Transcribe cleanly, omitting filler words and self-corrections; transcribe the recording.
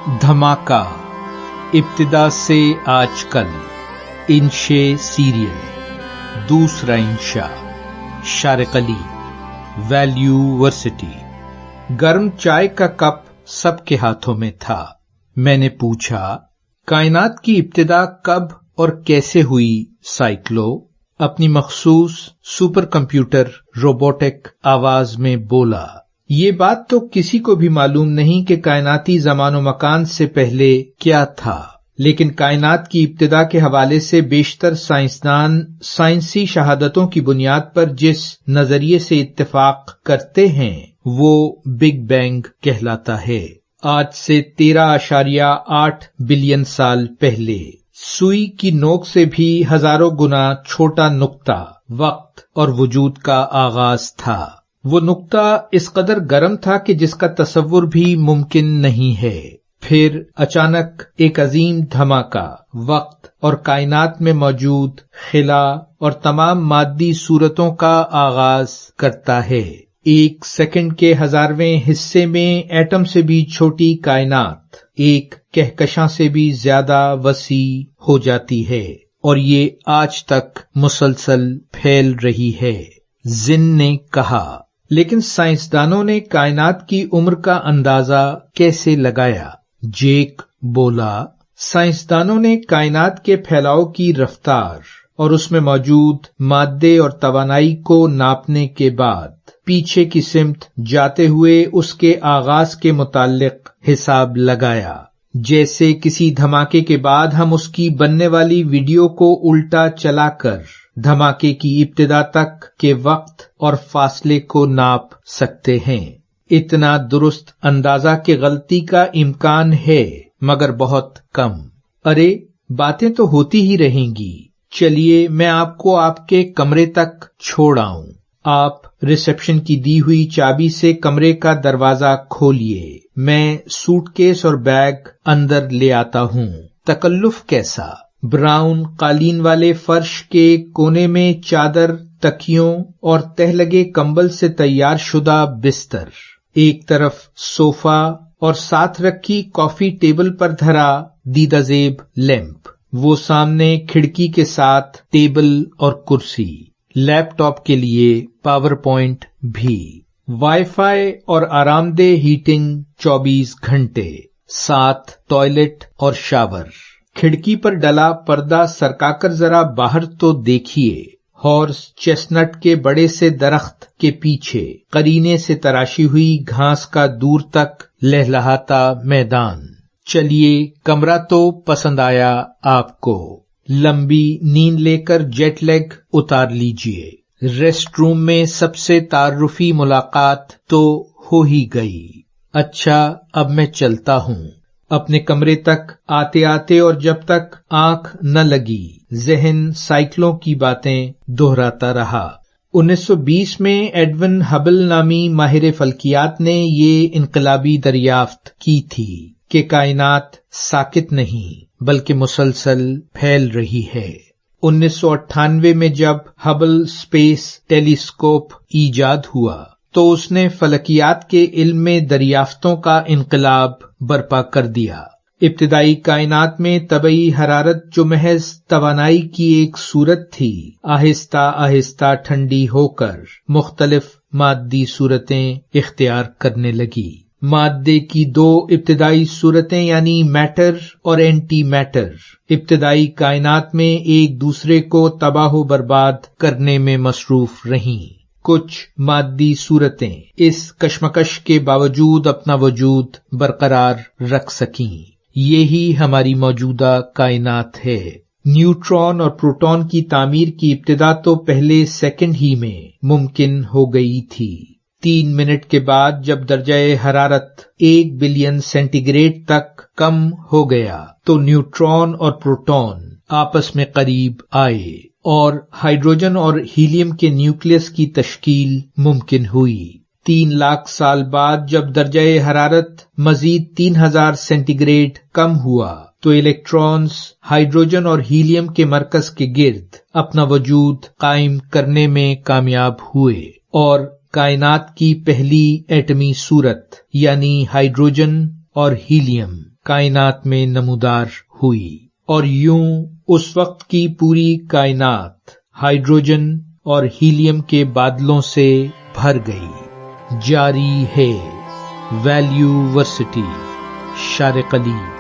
دھماکہ ابتدا سے آج کل انشے سیریل دوسرا انشا شارق علی ویلیو ورسٹی۔ گرم چائے کا کپ سب کے ہاتھوں میں تھا۔ میں نے پوچھا، کائنات کی ابتدا کب اور کیسے ہوئی سائیکلو؟ اپنی مخصوص سپر کمپیوٹر روبوٹک آواز میں بولا، یہ بات تو کسی کو بھی معلوم نہیں کہ کائناتی زمان و مکان سے پہلے کیا تھا، لیکن کائنات کی ابتدا کے حوالے سے بیشتر سائنسدان سائنسی شہادتوں کی بنیاد پر جس نظریے سے اتفاق کرتے ہیں وہ بگ بینگ کہلاتا ہے۔ آج سے 13.8 بلین سال پہلے سوئی کی نوک سے بھی ہزاروں گنا چھوٹا نقطہ وقت اور وجود کا آغاز تھا۔ وہ نقطہ اس قدر گرم تھا کہ جس کا تصور بھی ممکن نہیں ہے۔ پھر اچانک ایک عظیم دھماکہ وقت اور کائنات میں موجود خلا اور تمام مادی صورتوں کا آغاز کرتا ہے۔ ایک سیکنڈ کے 1000ویں حصے میں ایٹم سے بھی چھوٹی کائنات ایک کہکشاں سے بھی زیادہ وسیع ہو جاتی ہے، اور یہ آج تک مسلسل پھیل رہی ہے۔ زن نے کہا، لیکن سائنسدانوں نے کائنات کی عمر کا اندازہ کیسے لگایا؟ جیک بولا، سائنسدانوں نے کائنات کے پھیلاؤ کی رفتار اور اس میں موجود مادے اور توانائی کو ناپنے کے بعد پیچھے کی سمت جاتے ہوئے اس کے آغاز کے متعلق حساب لگایا، جیسے کسی دھماکے کے بعد ہم اس کی بننے والی ویڈیو کو الٹا چلا کر دھماکے کی ابتدا تک کے وقت اور فاصلے کو ناپ سکتے ہیں۔ اتنا درست اندازہ کہ غلطی کا امکان ہے مگر بہت کم۔ ارے باتیں تو ہوتی ہی رہیں گی، چلیے میں آپ کو آپ کے کمرے تک چھوڑ آؤں۔ آپ ریسپشن کی دی ہوئی چابی سے کمرے کا دروازہ کھولیے، میں سوٹ کیس اور بیگ اندر لے آتا ہوں۔ تکلف کیسا؟ براؤن قالین والے فرش کے کونے میں چادر، تکیوں اور تہ لگے کمبل سے تیار شدہ بستر، ایک طرف صوفہ اور ساتھ رکھی کافی ٹیبل پر دھرا دیدہ زیب لیمپ، وہ سامنے کھڑکی کے ساتھ ٹیبل اور کرسی، لیپ ٹاپ کے لیے پاور پوائنٹ بھی، وائی فائی اور آرام دہ ہیٹنگ 24 گھنٹے، ساتھ ٹوائلٹ اور شاور۔ کھڑکی پر ڈلا پردہ سرکا کر ذرا باہر تو دیکھیے، ہارس چیسنٹ کے بڑے سے درخت کے پیچھے قرینے سے تراشی ہوئی گھاس کا دور تک لہلہاتا میدان۔ چلیے کمرہ تو پسند آیا آپ کو؟ لمبی نیند لے کر جیٹ لیگ اتار لیجئے۔ ریسٹ روم میں سب سے تعارفی ملاقات تو ہو ہی گئی۔ اچھا اب میں چلتا ہوں۔ اپنے کمرے تک آتے آتے اور جب تک آنکھ نہ لگی ذہن سائیکلوں کی باتیں دہراتا رہا۔ 1920 میں ایڈون ہبل نامی ماہر فلکیات نے یہ انقلابی دریافت کی تھی کہ کائنات ساکت نہیں بلکہ مسلسل پھیل رہی ہے۔ 1998 میں جب ہبل اسپیس ٹیلیسکوپ ایجاد ہوا تو اس نے فلکیات کے علم میں دریافتوں کا انقلاب برپا کر دیا۔ ابتدائی کائنات میں طبعی حرارت جو محض توانائی کی ایک صورت تھی، آہستہ آہستہ ٹھنڈی ہو کر مختلف مادی صورتیں اختیار کرنے لگی۔ مادے کی دو ابتدائی صورتیں یعنی میٹر اور اینٹی میٹر ابتدائی کائنات میں ایک دوسرے کو تباہ و برباد کرنے میں مصروف رہیں۔ کچھ مادی صورتیں اس کشمکش کے باوجود اپنا وجود برقرار رکھ سکیں۔ یہی ہماری موجودہ کائنات ہے۔ نیوٹرون اور پروٹون کی تعمیر کی ابتدا تو پہلے سیکنڈ ہی میں ممکن ہو گئی تھی۔ 3 منٹ کے بعد جب درجہ حرارت 1 بلین سینٹی گریڈ تک کم ہو گیا تو نیوٹرون اور پروٹون آپس میں قریب آئے اور ہائیڈروجن اور ہیلیم کے نیوکلس کی تشکیل ممکن ہوئی۔ 3 لاکھ سال بعد جب درجہ حرارت مزید 3000 سینٹی گریڈ کم ہوا تو الیکٹرونز ہائیڈروجن اور ہیلیم کے مرکز کے گرد اپنا وجود قائم کرنے میں کامیاب ہوئے اور کائنات کی پہلی ایٹمی صورت یعنی ہائیڈروجن اور ہیلیم کائنات میں نمودار ہوئی، اور یوں اس وقت کی پوری کائنات ہائیڈروجن اور ہیلیم کے بادلوں سے بھر گئی۔ جاری ہے ویلیو ورسٹی، شارق علی۔